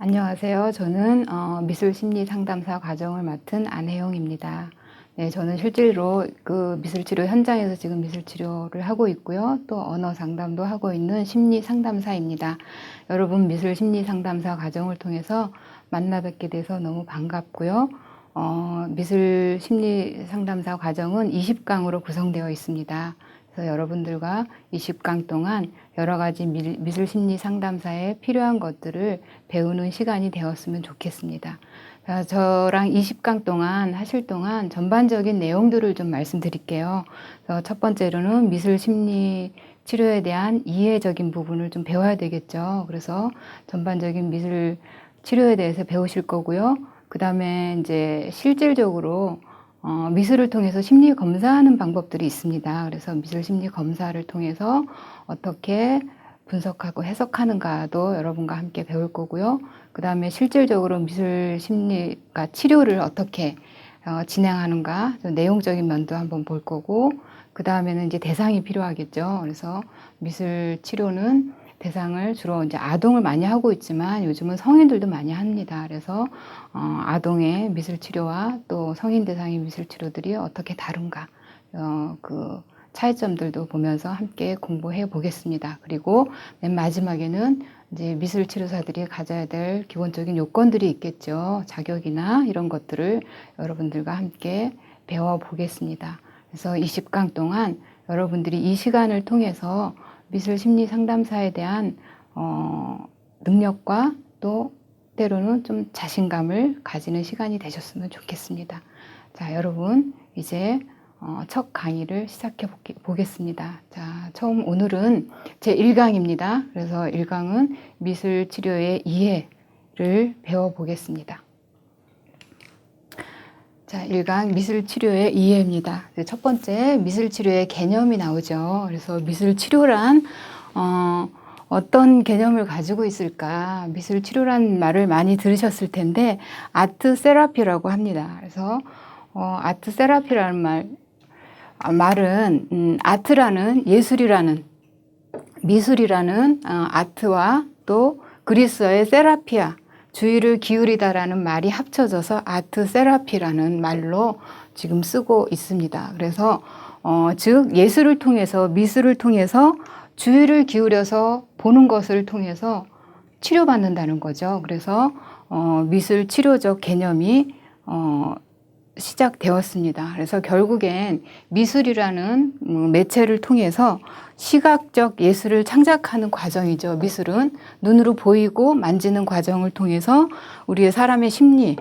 안녕하세요. 저는 미술심리상담사 과정을 맡은 안혜영입니다. 네, 저는 실제로 그 미술치료 현장에서 지금 미술치료를 하고 있고요. 또 언어 상담도 하고 있는 심리상담사입니다. 여러분 미술심리상담사 과정을 통해서 만나 뵙게 돼서 너무 반갑고요. 미술심리상담사 과정은 20강으로 구성되어 있습니다. 그래서 여러분들과 20강 동안 여러 가지 미술심리 상담사에 필요한 것들을 배우는 시간이 되었으면 좋겠습니다. 저랑 20강 동안 하실 동안 전반적인 내용들을 좀 말씀드릴게요. 첫 번째로는 미술심리 치료에 대한 이해적인 부분을 좀 배워야 되겠죠. 그래서 전반적인 미술 치료에 대해서 배우실 거고요. 그 다음에 이제 실질적으로 미술을 통해서 심리 검사하는 방법들이 있습니다. 그래서 미술 심리 검사를 통해서 어떻게 분석하고 해석하는가도 여러분과 함께 배울 거고요. 그 다음에 실질적으로 미술 심리가 치료를 어떻게 진행하는가, 좀 내용적인 면도 한번 볼 거고, 그 다음에는 이제 대상이 필요하겠죠. 그래서 미술 치료는 대상을 주로 이제 아동을 많이 하고 있지만 요즘은 성인들도 많이 합니다. 그래서 아동의 미술 치료와 또 성인 대상의 미술 치료들이 어떻게 다른가, 그 차이점들도 보면서 함께 공부해 보겠습니다. 그리고 맨 마지막에는 이제 미술 치료사들이 가져야 될 기본적인 요건들이 있겠죠. 자격이나 이런 것들을 여러분들과 함께 배워 보겠습니다. 그래서 20강 동안 여러분들이 이 시간을 통해서 미술 심리 상담사에 대한 능력과 또 때로는 좀 자신감을 가지는 시간이 되셨으면 좋겠습니다. 자, 여러분 이제 첫 강의를 시작해 보겠습니다. 자, 오늘은 제 1강입니다. 그래서 1강은 미술 치료의 이해를 배워 보겠습니다. 자, 1강 미술 치료의 이해입니다. 첫 번째 미술 치료의 개념이 나오죠. 그래서 미술 치료란 어떤 개념을 가지고 있을까? 미술 치료란 말을 많이 들으셨을 텐데 아트 세라피라고 합니다. 그래서 아트 세라피라는 말은 아트라는 예술이라는 미술이라는 아트와 또 그리스어의 세라피아 주의를 기울이다라는 말이 합쳐져서 아트 세라피라는 말로 지금 쓰고 있습니다. 그래서 즉 예술을 통해서 미술을 통해서 주의를 기울여서 보는 것을 통해서 치료받는다는 거죠. 그래서 미술 치료적 개념이 시작되었습니다. 그래서 결국엔 미술이라는 매체를 통해서 시각적 예술을 창작하는 과정이죠. 미술은 눈으로 보이고 만지는 과정을 통해서 우리의 사람의 심리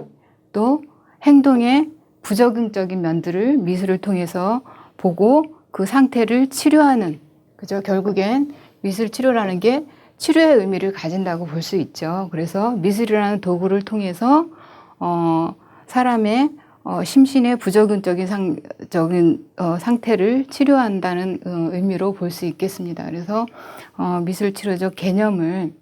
또 행동의 부적응적인 면들을 미술을 통해서 보고 그 상태를 치료하는, 그죠? 결국엔 미술 치료라는 게 치료의 의미를 가진다고 볼 수 있죠. 그래서 미술이라는 도구를 통해서 사람의 심신의 부적응적인 상태를 치료한다는 의미로 볼 수 있겠습니다. 그래서 미술 치료적 개념을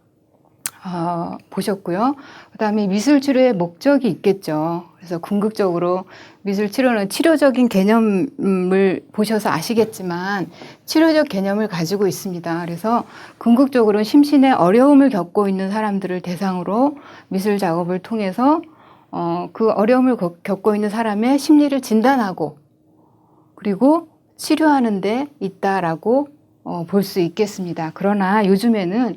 보셨고요. 그 다음에 미술 치료의 목적이 있겠죠. 그래서 궁극적으로 미술 치료는 치료적인 개념을 보셔서 아시겠지만 치료적 개념을 가지고 있습니다. 그래서 궁극적으로 심신의 어려움을 겪고 있는 사람들을 대상으로 미술 작업을 통해서 그 어려움을 겪고 있는 사람의 심리를 진단하고 그리고 치료하는 데 있다라고 볼 수 있겠습니다. 그러나 요즘에는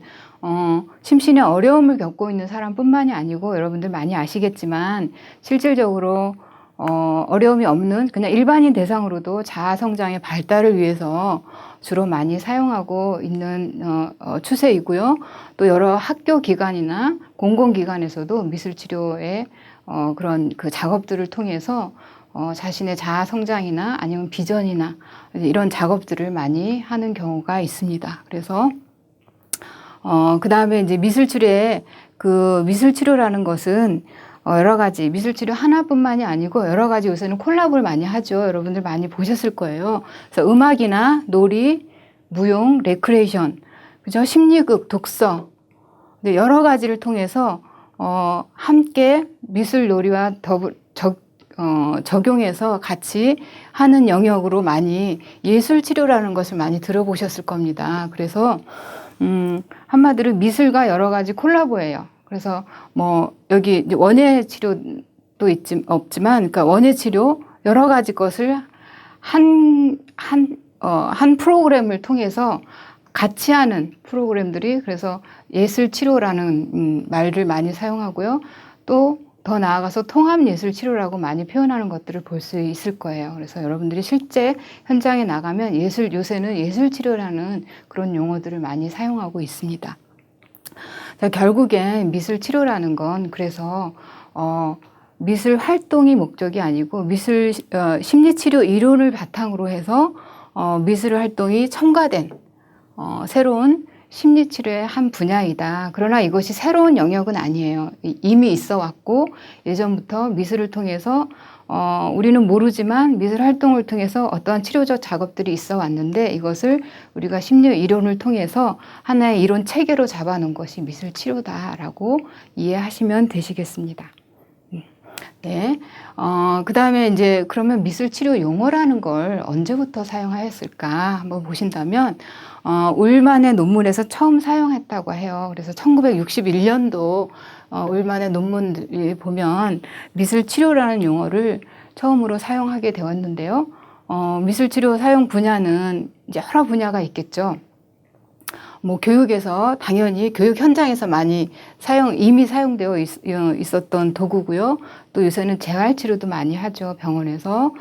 심신의 어려움을 겪고 있는 사람뿐만이 아니고 여러분들 많이 아시겠지만 실질적으로 어려움이 없는 그냥 일반인 대상으로도 자아 성장의 발달을 위해서 주로 많이 사용하고 있는 추세이고요. 또 여러 학교 기관이나 공공기관에서도 미술치료의 그런 그 작업들을 통해서 자신의 자아 성장이나 아니면 비전이나 이런 작업들을 많이 하는 경우가 있습니다. 그래서 그 다음에 이제 미술치료의 그 미술치료라는 것은 여러 가지 미술치료 하나뿐만이 아니고 여러 가지 요새는 콜라보를 많이 하죠. 여러분들 많이 보셨을 거예요. 그래서 음악이나 놀이, 무용, 레크레이션, 그죠? 심리극, 독서, 여러 가지를 통해서 함께 미술 놀이와 적용해서 같이 하는 영역으로 많이 예술 치료라는 것을 많이 들어보셨을 겁니다. 그래서 한마디로 미술과 여러 가지 콜라보예요. 그래서 뭐 여기 이제 원예 치료도 없지만, 그러니까 원예 치료 여러 가지 것을 한 프로그램을 통해서 같이 하는 프로그램들이, 그래서 예술 치료라는 말을 많이 사용하고요. 또 더 나아가서 통합 예술 치료라고 많이 표현하는 것들을 볼 수 있을 거예요. 그래서 여러분들이 실제 현장에 나가면 요새는 예술 치료라는 그런 용어들을 많이 사용하고 있습니다. 자, 결국엔 미술 치료라는 건 그래서 미술 활동이 목적이 아니고 심리 치료 이론을 바탕으로 해서 미술 활동이 첨가된 새로운 심리 치료의 한 분야이다. 그러나 이것이 새로운 영역은 아니에요. 이미 있어 왔고 예전부터 미술을 통해서 우리는 모르지만 미술 활동을 통해서 어떠한 치료적 작업들이 있어 왔는데, 이것을 우리가 심리 이론을 통해서 하나의 이론 체계로 잡아놓은 것이 미술 치료다라고 이해하시면 되시겠습니다. 네. 그 다음에 이제 그러면 미술 치료 용어라는 걸 언제부터 사용하였을까 한번 보신다면, 울만의 논문에서 처음 사용했다고 해요. 그래서 1961년도 울만의 논문을 보면 미술 치료라는 용어를 처음으로 사용하게 되었는데요. 미술 치료 사용 분야는 이제 여러 분야가 있겠죠. 뭐 교육에서 당연히 교육 현장에서 많이 이미 사용되어 있었던 도구고요. 또 요새는 재활치료도 많이 하죠. 병원에서.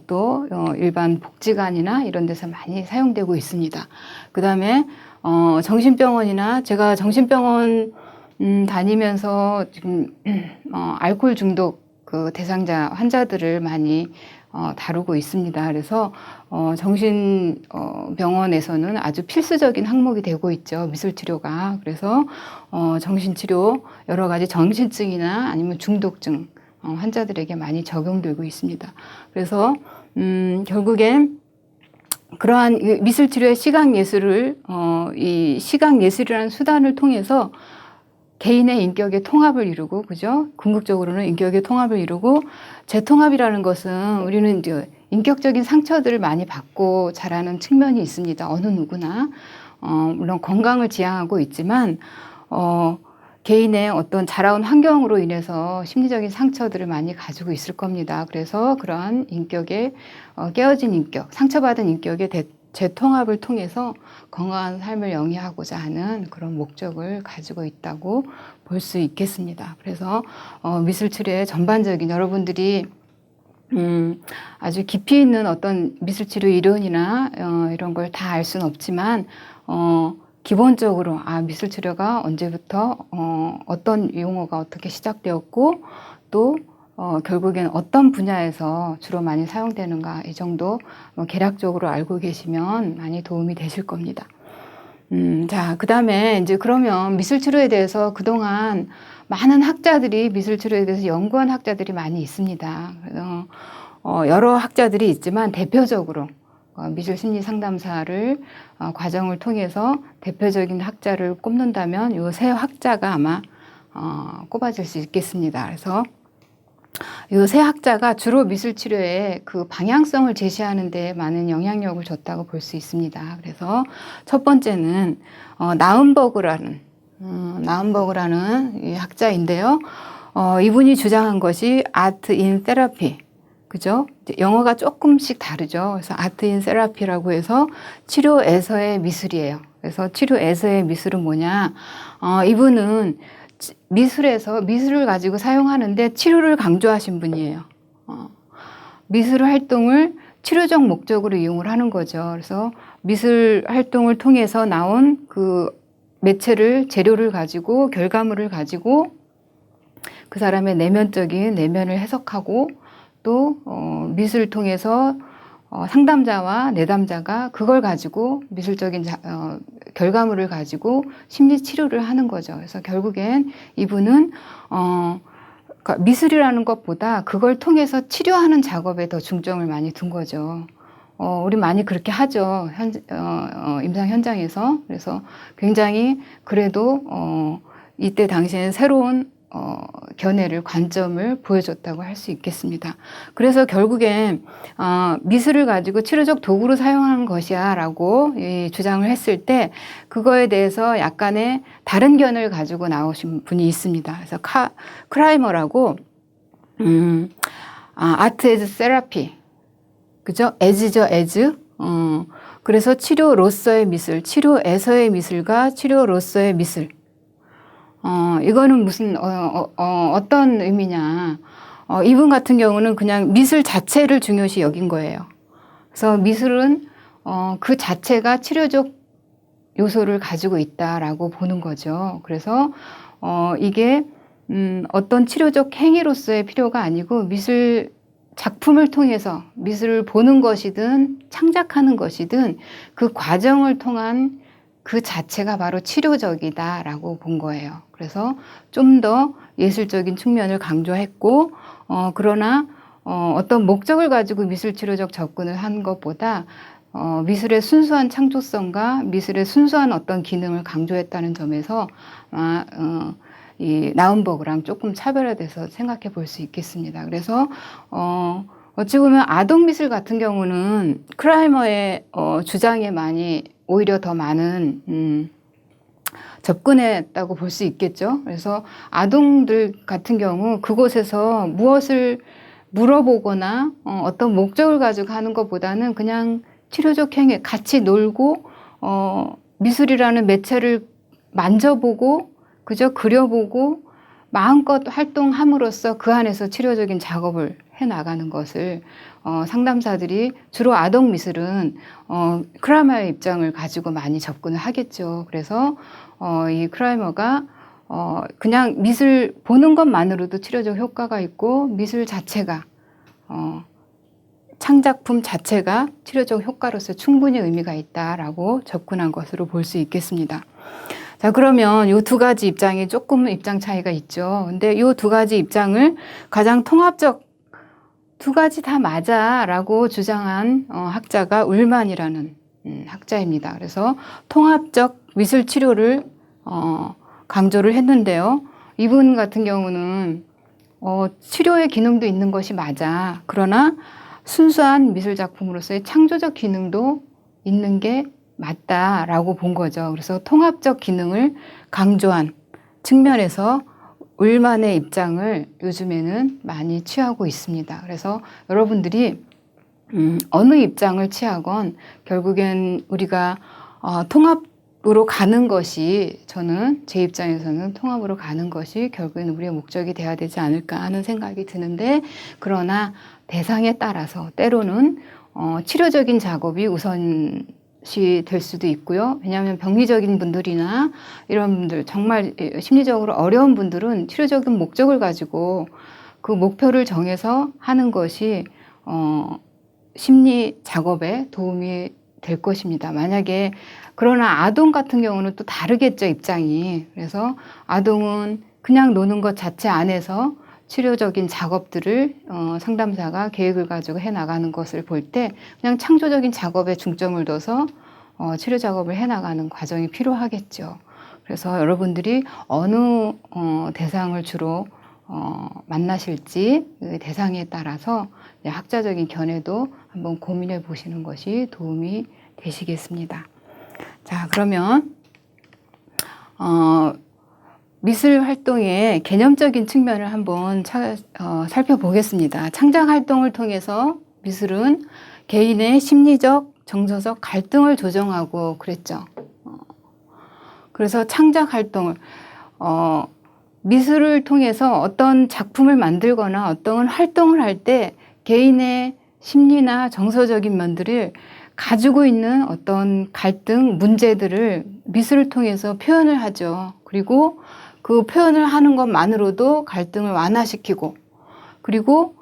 또 일반 복지관이나 이런 데서 많이 사용되고 있습니다. 그 다음에 정신병원이나, 제가 정신병원 다니면서 지금 알코올 중독 그 대상자 환자들을 많이 다루고 있습니다. 그래서 정신병원에서는 아주 필수적인 항목이 되고 있죠. 미술치료가. 그래서 정신치료, 여러 가지 정신증이나 아니면 중독증 환자들에게 많이 적용되고 있습니다. 그래서 결국엔 그러한 미술치료의 시각예술을 이 시각예술이라는 수단을 통해서 개인의 인격의 통합을 이루고, 그죠? 궁극적으로는 인격의 통합을 이루고, 재통합이라는 것은 우리는 이제 인격적인 상처들을 많이 받고 자라는 측면이 있습니다. 어느 누구나. 물론 건강을 지향하고 있지만, 개인의 어떤 자라온 환경으로 인해서 심리적인 상처들을 많이 가지고 있을 겁니다. 그래서 그러한 인격의 깨어진 인격, 상처받은 인격의 재통합을 통해서 건강한 삶을 영위하고자 하는 그런 목적을 가지고 있다고 볼 수 있겠습니다. 그래서 미술치료의 전반적인, 여러분들이 아주 깊이 있는 어떤 미술치료 이론이나 이런 걸 다 알 수는 없지만 기본적으로 미술치료가 언제부터 어떤 용어가 어떻게 시작되었고, 또 결국엔 어떤 분야에서 주로 많이 사용되는가, 이 정도 개략적으로 알고 계시면 많이 도움이 되실 겁니다. 자, 그 다음에 이제 그러면 미술치료에 대해서 그동안 많은 학자들이, 미술치료에 대해서 연구한 학자들이 많이 있습니다. 여러 학자들이 있지만 대표적으로 미술심리 상담사를 과정을 통해서 대표적인 학자를 꼽는다면 요 세 학자가 아마 꼽아질 수 있겠습니다. 그래서 요 세 학자가 주로 미술치료의 그 방향성을 제시하는 데 많은 영향력을 줬다고 볼 수 있습니다. 그래서 첫 번째는 나움버그라는 이 학자인데요. 이분이 주장한 것이 아트 인 테라피, 그죠? 영어가 조금씩 다르죠. 그래서 아트 인 테라피라고 해서 치료에서의 미술이에요. 그래서 치료에서의 미술은 뭐냐? 이분은 미술을 가지고 사용하는데 치료를 강조하신 분이에요. 미술 활동을 치료적 목적으로 이용을 하는 거죠. 그래서 미술 활동을 통해서 나온 그 매체를, 재료를 가지고, 결과물을 가지고 그 사람의 내면을 해석하고, 또 미술을 통해서 상담자와 내담자가 그걸 가지고 미술적인 결과물을 가지고 심리 치료를 하는 거죠. 그래서 결국엔 이분은 그러니까 미술이라는 것보다 그걸 통해서 치료하는 작업에 더 중점을 많이 둔 거죠. 우리 많이 그렇게 하죠. 임상 현장에서. 그래서 굉장히 그래도 이때 당시에는 새로운 견해를, 관점을 보여줬다고 할 수 있겠습니다. 그래서 결국엔 미술을 가지고 치료적 도구로 사용하는 것이야 라고 주장을 했을 때 그거에 대해서 약간의 다른 견해를 가지고 나오신 분이 있습니다. 그래서 크라이머라고 아트 에즈 세라피, 그죠? 에즈죠, 에즈. 그래서 치료로서의 미술, 치료에서의 미술과 치료로서의 미술. 이거는 무슨, 어떤 의미냐. 이분 같은 경우는 그냥 미술 자체를 중요시 여긴 거예요. 그래서 미술은, 그 자체가 치료적 요소를 가지고 있다라고 보는 거죠. 그래서, 이게, 어떤 치료적 행위로서의 필요가 아니고 미술 작품을 통해서 미술을 보는 것이든 창작하는 것이든 그 과정을 통한 그 자체가 바로 치료적이다라고 본 거예요. 그래서 좀 더 예술적인 측면을 강조했고, 그러나 어떤 목적을 가지고 미술 치료적 접근을 한 것보다 미술의 순수한 창조성과 미술의 순수한 어떤 기능을 강조했다는 점에서 이 나운버그랑 조금 차별화돼서 생각해 볼 수 있겠습니다. 그래서 어찌 보면 아동 미술 같은 경우는 크라이머의 주장에 많이 오히려 더 많은 접근했다고 볼 수 있겠죠. 그래서 아동들 같은 경우 그곳에서 무엇을 물어보거나 어떤 목적을 가지고 하는 것보다는 그냥 치료적 행위, 같이 놀고 미술이라는 매체를 만져보고 그저 그려보고 마음껏 활동함으로써 그 안에서 치료적인 작업을 해나가는 것을 상담사들이 주로 아동 미술은 크라이머의 입장을 가지고 많이 접근을 하겠죠. 그래서 이 크라이머가 그냥 미술 보는 것만으로도 치료적 효과가 있고 미술 자체가 창작품 자체가 치료적 효과로서 충분히 의미가 있다라고 접근한 것으로 볼 수 있겠습니다. 자, 그러면 이 두 가지 입장이 조금 입장 차이가 있죠. 근데 이 두 가지 입장을 가장 통합적 두 가지 다 맞아 라고 주장한 학자가 울만이라는 학자입니다. 그래서 통합적 미술 치료를 강조를 했는데요. 이분 같은 경우는 치료의 기능도 있는 것이 맞아. 그러나 순수한 미술 작품으로서의 창조적 기능도 있는 게 맞다라고 본 거죠. 그래서 통합적 기능을 강조한 측면에서 울만의 입장을 요즘에는 많이 취하고 있습니다. 그래서 여러분들이 어느 입장을 취하건 결국엔 우리가 통합으로 가는 것이 저는 제 입장에서는 통합으로 가는 것이 결국엔 우리의 목적이 돼야 되지 않을까 하는 생각이 드는데 그러나 대상에 따라서 때로는 치료적인 작업이 우선시 될 수도 있고요. 왜냐하면 병리적인 분들이나 이런 분들 정말 심리적으로 어려운 분들은 치료적인 목적을 가지고 그 목표를 정해서 하는 것이 심리 작업에 도움이 될 것입니다. 만약에 그러나 아동 같은 경우는 또 다르겠죠, 입장이. 그래서 아동은 그냥 노는 것 자체 안에서 치료적인 작업들을 상담사가 계획을 가지고 해나가는 것을 볼 때 그냥 창조적인 작업에 중점을 둬서 치료 작업을 해나가는 과정이 필요하겠죠. 그래서 여러분들이 어느 대상을 주로 만나실지 그 대상에 따라서 학자적인 견해도 한번 고민해 보시는 것이 도움이 되시겠습니다. 자, 그러면 미술 활동의 개념적인 측면을 한번 살펴보겠습니다. 창작 활동을 통해서 미술은 개인의 심리적, 정서적 갈등을 조정하고 그랬죠. 그래서 창작 활동을 미술을 통해서 어떤 작품을 만들거나 어떤 활동을 할 때 개인의 심리나 정서적인 면들을 가지고 있는 어떤 갈등, 문제들을 미술을 통해서 표현을 하죠. 그리고 그 표현을 하는 것만으로도 갈등을 완화시키고 그리고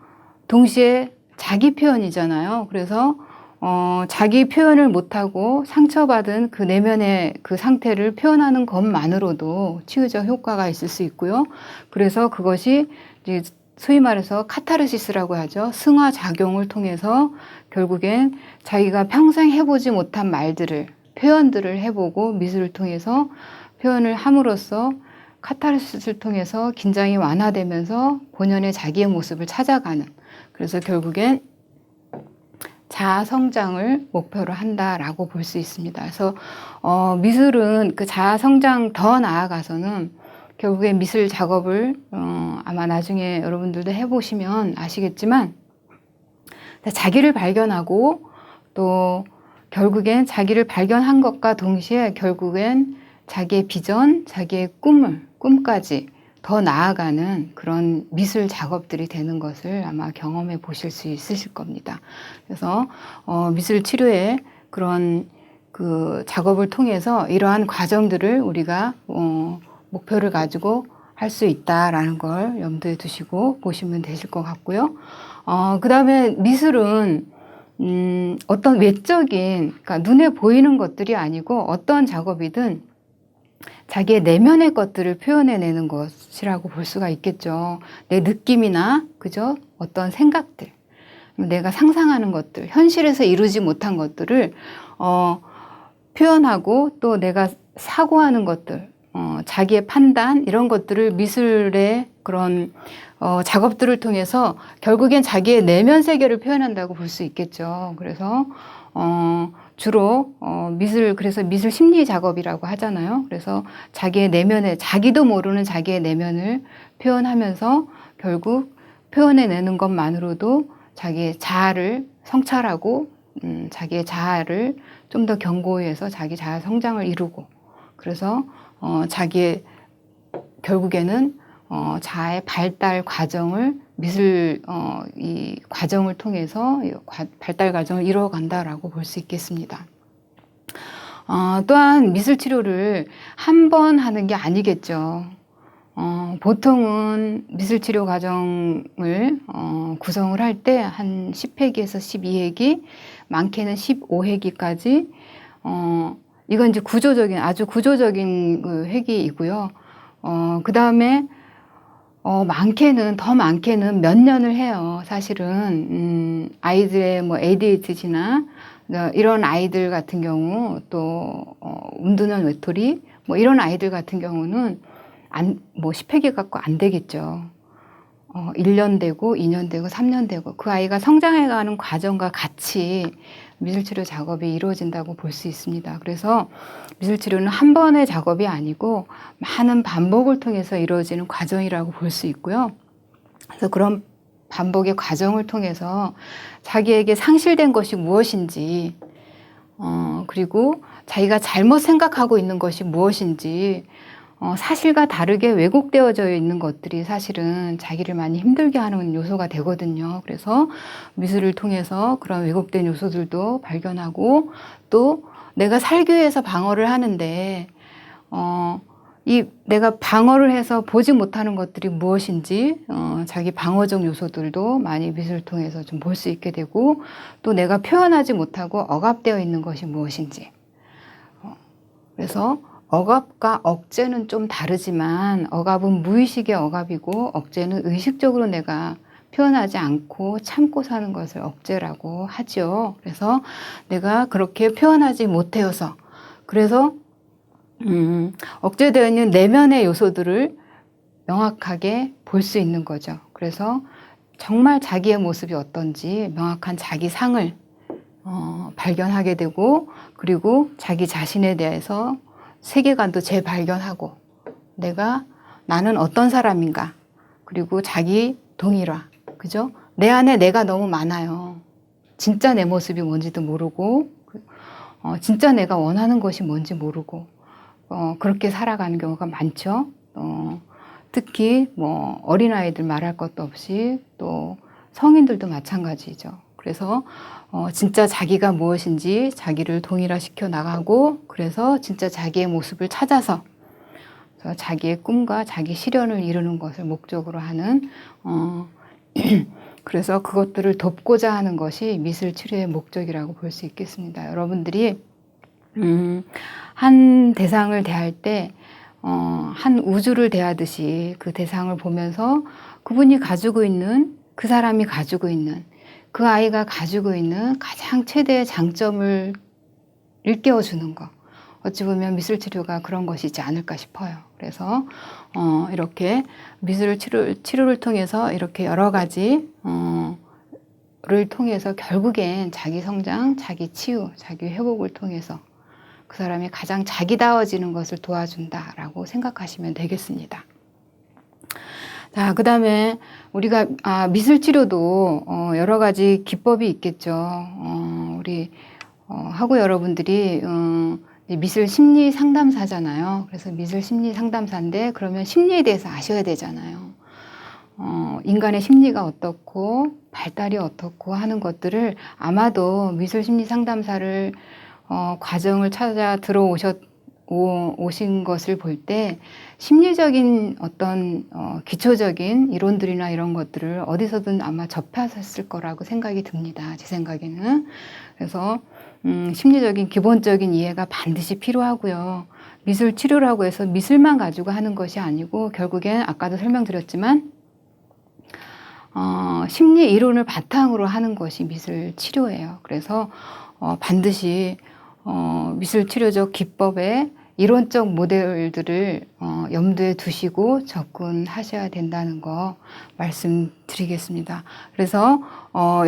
동시에 자기 표현이잖아요. 그래서 자기 표현을 못하고 상처받은 그 내면의 그 상태를 표현하는 것만으로도 치유적 효과가 있을 수 있고요. 그래서 그것이 이제 소위 말해서 카타르시스라고 하죠. 승화작용을 통해서 결국엔 자기가 평생 해보지 못한 말들을, 표현들을 해보고 미술을 통해서 표현을 함으로써 카타르시스를 통해서 긴장이 완화되면서 본연의 자기의 모습을 찾아가는, 그래서 결국엔 자아 성장을 목표로 한다라고 볼 수 있습니다. 그래서 미술은 그 자아 성장 더 나아가서는 결국에 미술 작업을 아마 나중에 여러분들도 해보시면 아시겠지만 자기를 발견하고 또 결국엔 자기를 발견한 것과 동시에 결국엔 자기의 비전, 자기의 꿈까지 더 나아가는 그런 미술 작업들이 되는 것을 아마 경험해 보실 수 있으실 겁니다. 그래서 미술 치료의 그런 그 작업을 통해서 이러한 과정들을 우리가 목표를 가지고 할 수 있다라는 걸 염두에 두시고 보시면 되실 것 같고요. 그 다음에 미술은 어떤 외적인, 그러니까 눈에 보이는 것들이 아니고 어떤 작업이든 자기의 내면의 것들을 표현해내는 것이라고 볼 수가 있겠죠. 내 느낌이나, 그죠? 어떤 생각들, 내가 상상하는 것들, 현실에서 이루지 못한 것들을 표현하고 또 내가 사고하는 것들, 자기의 판단, 이런 것들을 미술의 그런 작업들을 통해서 결국엔 자기의 내면 세계를 표현한다고 볼 수 있겠죠. 그래서 주로 그래서 미술 심리 작업이라고 하잖아요. 그래서 자기의 내면에, 자기도 모르는 자기의 내면을 표현하면서 결국 표현해내는 것만으로도 자기의 자아를 성찰하고 자기의 자아를 좀 더 견고히 해서 자기 자아 성장을 이루고, 그래서 자기의 결국에는 자아의 발달 과정을 미술 이 과정을 통해서 발달 과정을 이루어간다라고 볼 수 있겠습니다. 또한 미술 치료를 한 번 하는 게 아니겠죠. 보통은 미술 치료 과정을 구성을 할 때 한 10회기에서 12회기, 많게는 15회기까지 이건 이제 아주 구조적인 그 회기이고요. 그 다음에 더 많게는 몇 년을 해요. 사실은 아이들의 뭐 ADHD나 이런 아이들 같은 경우, 또 음두는 외톨이 뭐 이런 아이들 같은 경우는 뭐 10회기 갖고 안 되겠죠. 1년 되고 2년 되고 3년 되고 그 아이가 성장해가는 과정과 같이 미술치료 작업이 이루어진다고 볼 수 있습니다. 그래서 미술치료는 한 번의 작업이 아니고 많은 반복을 통해서 이루어지는 과정이라고 볼 수 있고요. 그래서 그런 반복의 과정을 통해서 자기에게 상실된 것이 무엇인지, 그리고 자기가 잘못 생각하고 있는 것이 무엇인지, 사실과 다르게 왜곡되어져 있는 것들이 사실은 자기를 많이 힘들게 하는 요소가 되거든요. 그래서 미술을 통해서 그런 왜곡된 요소들도 발견하고, 또 내가 살기 위해서 방어를 하는데 내가 방어를 해서 보지 못하는 것들이 무엇인지, 자기 방어적 요소들도 많이 미술을 통해서 좀 볼 수 있게 되고, 또 내가 표현하지 못하고 억압되어 있는 것이 무엇인지. 그래서 억압과 억제는 좀 다르지만, 억압은 무의식의 억압이고 억제는 의식적으로 내가 표현하지 않고 참고 사는 것을 억제라고 하죠. 그래서 내가 그렇게 표현하지 못해서, 그래서 억제되어 있는 내면의 요소들을 명확하게 볼 수 있는 거죠. 그래서 정말 자기의 모습이 어떤지 명확한 자기 상을 발견하게 되고, 그리고 자기 자신에 대해서 세계관도 재발견하고, 나는 어떤 사람인가, 그리고 자기 동일화, 그죠? 내 안에 내가 너무 많아요. 진짜 내 모습이 뭔지도 모르고, 진짜 내가 원하는 것이 뭔지 모르고, 그렇게 살아가는 경우가 많죠. 특히 뭐 어린아이들 말할 것도 없이 또 성인들도 마찬가지죠. 그래서 진짜 자기가 무엇인지 자기를 동일화시켜 나가고, 그래서 진짜 자기의 모습을 찾아서 자기의 꿈과 자기 실현을 이루는 것을 목적으로 하는, 그래서 그것들을 돕고자 하는 것이 미술 치료의 목적이라고 볼 수 있겠습니다. 여러분들이 한 대상을 대할 때 한 우주를 대하듯이 그 대상을 보면서 그분이 가지고 있는, 그 사람이 가지고 있는, 그 아이가 가지고 있는 가장 최대의 장점을 일깨워주는 것, 어찌 보면 미술 치료가 그런 것이지 않을까 싶어요. 그래서 이렇게 미술 치료를 통해서 이렇게 여러 가지 를 통해서 결국엔 자기 성장, 자기 치유, 자기 회복을 통해서 그 사람이 가장 자기다워지는 것을 도와준다라고 생각하시면 되겠습니다. 자, 그 다음에 우리가 미술 치료도 여러 가지 기법이 있겠죠. 우리 하고 여러분들이 미술 심리 상담사잖아요. 그래서 미술 심리 상담사인데 그러면 심리에 대해서 아셔야 되잖아요. 인간의 심리가 어떻고 발달이 어떻고 하는 것들을 아마도 미술 심리 상담사를 과정을 찾아 오신 것을 볼 때 심리적인 어떤 기초적인 이론들이나 이런 것들을 어디서든 아마 접하셨을 거라고 생각이 듭니다. 제 생각에는. 그래서 심리적인 기본적인 이해가 반드시 필요하고요. 미술 치료라고 해서 미술만 가지고 하는 것이 아니고 결국엔 아까도 설명드렸지만 심리 이론을 바탕으로 하는 것이 미술 치료예요. 그래서 반드시 미술 치료적 기법의 이론적 모델들을 염두에 두시고 접근하셔야 된다는 거 말씀드리겠습니다. 그래서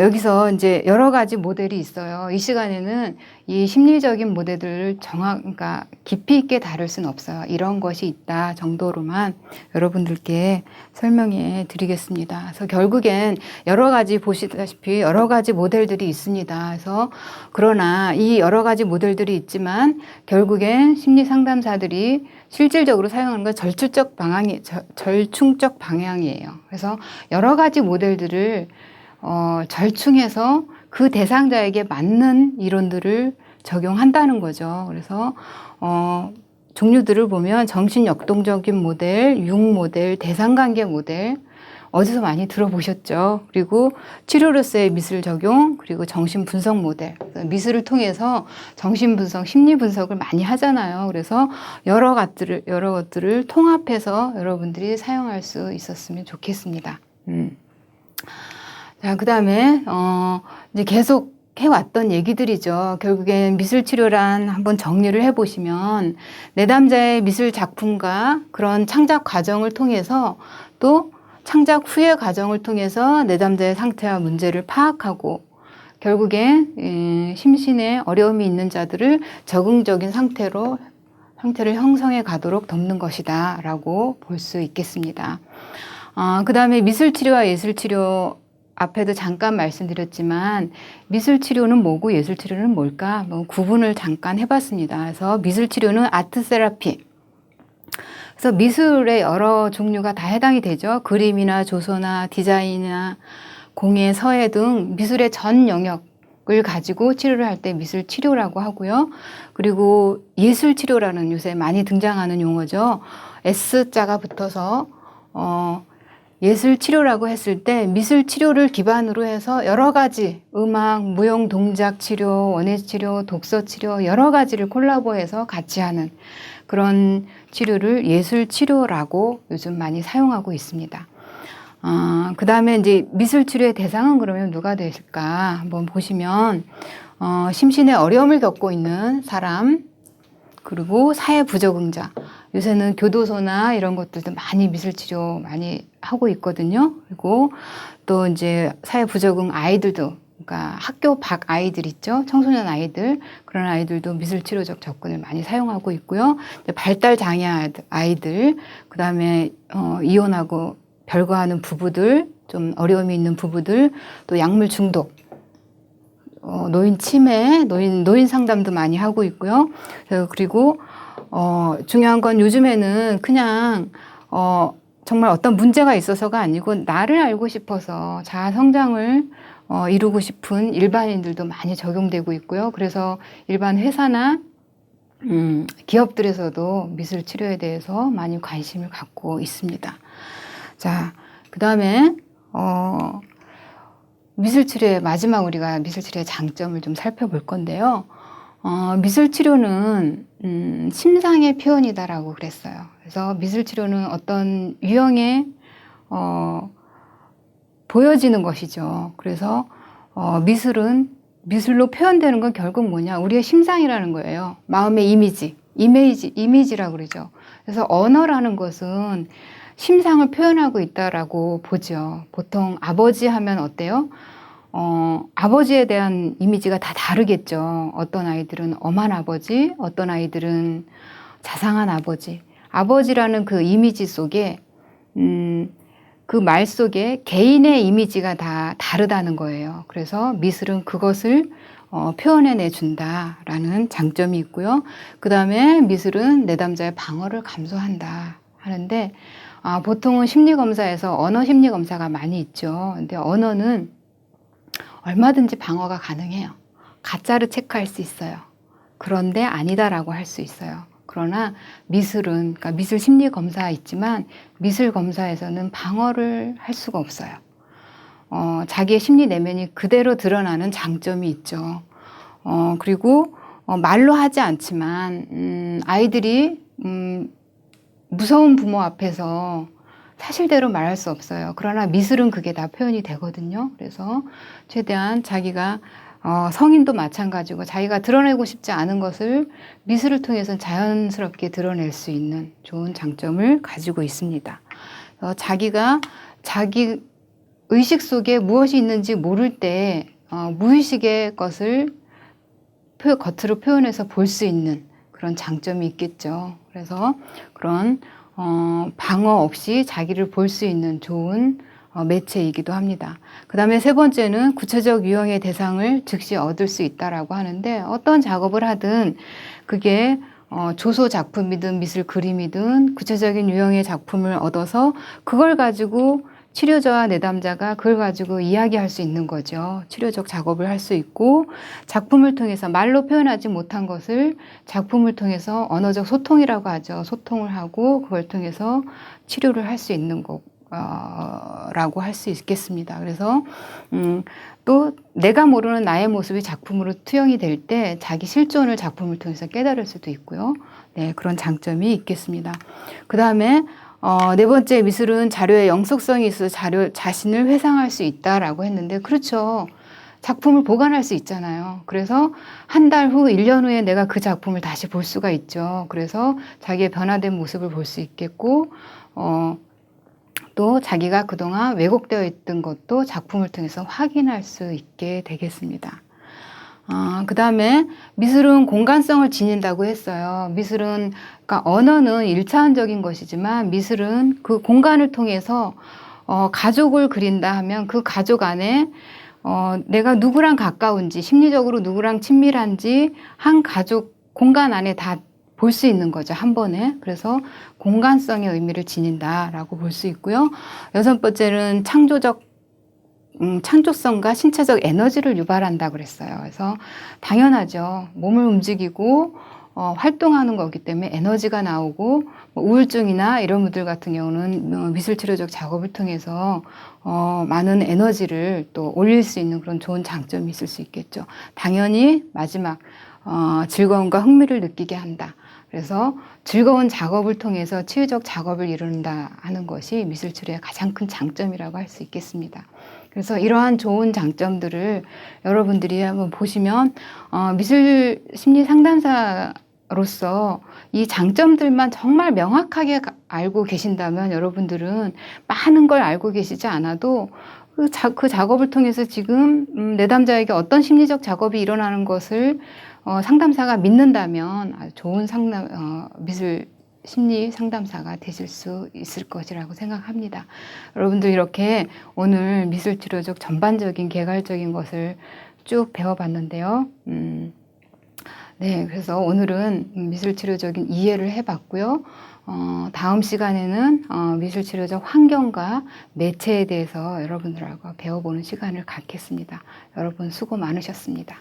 여기서 이제 여러 가지 모델이 있어요. 이 시간에는 이 심리적인 모델들을 그러니까 깊이 있게 다룰 수는 없어요. 이런 것이 있다 정도로만 여러분들께 설명해 드리겠습니다. 그래서 결국엔 여러 가지 보시다시피 여러 가지 모델들이 있습니다. 그래서 그러나 이 여러 가지 모델들이 있지만 결국엔 심리 상담사들이 실질적으로 사용하는 건 절충적 방향이에요. 그래서 여러 가지 모델들을 절충해서 그 대상자에게 맞는 이론들을 적용한다는 거죠. 그래서 종류들을 보면 정신역동적인 모델, 융모델, 대상관계 모델 어디서 많이 들어보셨죠. 그리고 치료로서의 미술 적용, 그리고 정신분석 모델. 미술을 통해서 정신분석, 심리분석을 많이 하잖아요. 그래서 여러 것들을 통합해서 여러분들이 사용할 수 있었으면 좋겠습니다. 자, 그 다음에 이제 계속 해왔던 얘기들이죠. 결국엔 미술치료란 한번 정리를 해보시면 내담자의 미술 작품과 그런 창작 과정을 통해서 또 창작 후의 과정을 통해서 내담자의 상태와 문제를 파악하고 결국엔 심신에 어려움이 있는 자들을 적응적인 상태를 형성해 가도록 돕는 것이다 라고 볼 수 있겠습니다. 그 다음에 미술치료와 예술치료 앞에도 잠깐 말씀드렸지만 미술치료는 뭐고 예술치료는 뭘까? 구분을 잠깐 해봤습니다. 그래서 미술치료는 아트 세라피. 그래서 미술의 여러 종류가 다 해당이 되죠. 그림이나 조소나 디자인이나 공예, 서예 등 미술의 전 영역을 가지고 치료를 할 때 미술치료라고 하고요. 그리고 예술치료라는 요새 많이 등장하는 용어죠. S자가 붙어서 예술치료라고 했을 때 미술치료를 기반으로 해서 여러 가지 음악, 무용, 동작 치료, 원예치료, 독서치료 여러 가지를 콜라보해서 같이 하는 그런 치료를 예술치료라고 요즘 많이 사용하고 있습니다. 그 다음에 이제 미술치료의 대상은 그러면 누가 되실까 한번 보시면 심신의 어려움을 겪고 있는 사람, 그리고 사회 부적응자. 요새는 교도소나 이런 것들도 많이 미술치료 많이 하고 있거든요. 그리고 또 이제 사회 부적응 아이들도, 그러니까 학교 밖 아이들 있죠. 청소년 아이들, 그런 아이들도 미술치료적 접근을 많이 사용하고 있고요. 발달 장애 아이들, 그 다음에 이혼하고 별거하는 부부들, 좀 어려움이 있는 부부들, 또 약물 중독, 노인 치매, 노인 상담도 많이 하고 있고요. 그리고 중요한 건 요즘에는 그냥 정말 어떤 문제가 있어서가 아니고 나를 알고 싶어서 자아 성장을 이루고 싶은 일반인들도 많이 적용되고 있고요. 그래서 일반 회사나 기업들에서도 미술 치료에 대해서 많이 관심을 갖고 있습니다. 자, 그 다음에 미술치료의 마지막 우리가 미술치료의 장점을 좀 살펴볼 건데요. 미술치료는 심상의 표현이다라고 그랬어요. 그래서 미술치료는 어떤 유형의 보여지는 것이죠. 그래서 미술로 표현되는 건 결국 뭐냐? 우리의 심상이라는 거예요. 마음의 이미지. 이미지라고 그러죠. 그래서 언어라는 것은 심상을 표현하고 있다라고 보죠. 보통 아버지 하면 어때요? 아버지에 대한 이미지가 다 다르겠죠. 어떤 아이들은 엄한 아버지, 어떤 아이들은 자상한 아버지. 아버지라는 그 이미지 속에, 그 말 속에 개인의 이미지가 다 다르다는 거예요. 그래서 미술은 그것을 표현해내 준다라는 장점이 있고요. 그 다음에 미술은 내담자의 방어를 감소한다 하는데, 보통은 심리검사에서 언어 심리검사가 많이 있죠. 근데 언어는 얼마든지 방어가 가능해요. 가짜를 체크할 수 있어요. 그런데 아니다라고 할 수 있어요. 그러나 미술은, 그러니까 미술 심리 검사 있지만 미술 검사에서는 방어를 할 수가 없어요. 자기의 심리 내면이 그대로 드러나는 장점이 있죠. 그리고 말로 하지 않지만 아이들이 무서운 부모 앞에서 사실대로 말할 수 없어요. 그러나 미술은 그게 다 표현이 되거든요. 그래서 최대한 자기가 성인도 마찬가지고 자기가 드러내고 싶지 않은 것을 미술을 통해서 자연스럽게 드러낼 수 있는 좋은 장점을 가지고 있습니다. 자기가 자기 의식 속에 무엇이 있는지 모를 때 무의식의 것을 겉으로 표현해서 볼 수 있는 그런 장점이 있겠죠. 그래서 그런 방어 없이 자기를 볼 수 있는 좋은 매체이기도 합니다. 그 다음에 세 번째는 구체적 유형의 대상을 즉시 얻을 수 있다라고 하는데, 어떤 작업을 하든 그게 조소 작품이든 미술 그림이든 구체적인 유형의 작품을 얻어서 그걸 가지고 치료자와 내담자가 그걸 가지고 이야기할 수 있는 거죠. 치료적 작업을 할 수 있고, 작품을 통해서 말로 표현하지 못한 것을 작품을 통해서 언어적 소통이라고 하죠. 소통을 하고 그걸 통해서 치료를 할 수 있는 라고 할 수 있겠습니다. 그래서 또 내가 모르는 나의 모습이 작품으로 투영이 될 때 자기 실존을 작품을 통해서 깨달을 수도 있고요. 네, 그런 장점이 있겠습니다. 그 다음에 네 번째, 미술은 자료의 영속성이 있어서 자신을 회상할 수 있다라고 했는데, 그렇죠. 작품을 보관할 수 있잖아요. 그래서 한 달 후, 1년 후에 내가 그 작품을 다시 볼 수가 있죠. 그래서 자기의 변화된 모습을 볼 수 있겠고, 또 자기가 그동안 왜곡되어 있던 것도 작품을 통해서 확인할 수 있게 되겠습니다. 그 다음에 미술은 공간성을 지닌다고 했어요. 미술은, 그러니까 언어는 1차원적인 것이지만 미술은 그 공간을 통해서 가족을 그린다 하면 그 가족 안에 내가 누구랑 가까운지, 심리적으로 누구랑 친밀한지 한 가족 공간 안에 다 볼 수 있는 거죠, 한 번에. 그래서 공간성의 의미를 지닌다라고 볼 수 있고요. 여섯 번째는 창조성과 신체적 에너지를 유발한다 그랬어요. 그래서 당연하죠. 몸을 움직이고 활동하는 거기 때문에 에너지가 나오고, 우울증이나 이런 분들 같은 경우는 미술치료적 작업을 통해서 많은 에너지를 또 올릴 수 있는 그런 좋은 장점이 있을 수 있겠죠. 당연히 마지막 즐거움과 흥미를 느끼게 한다. 그래서 즐거운 작업을 통해서 치유적 작업을 이룬다 하는 것이 미술치료의 가장 큰 장점이라고 할 수 있겠습니다. 그래서 이러한 좋은 장점들을 여러분들이 한번 보시면 미술 심리 상담사로서 이 장점들만 정말 명확하게 알고 계신다면 여러분들은 많은 걸 알고 계시지 않아도 그 작업을 통해서 지금 내담자에게 어떤 심리적 작업이 일어나는 것을 상담사가 믿는다면 아주 좋은 미술 심리 상담사가 되실 수 있을 것이라고 생각합니다. 여러분들 이렇게 오늘 미술치료적 전반적인 개괄적인 것을 쭉 배워봤는데요. 네, 그래서 오늘은 미술치료적인 이해를 해봤고요. 다음 시간에는 미술치료적 환경과 매체에 대해서 여러분들하고 배워보는 시간을 갖겠습니다. 여러분 수고 많으셨습니다.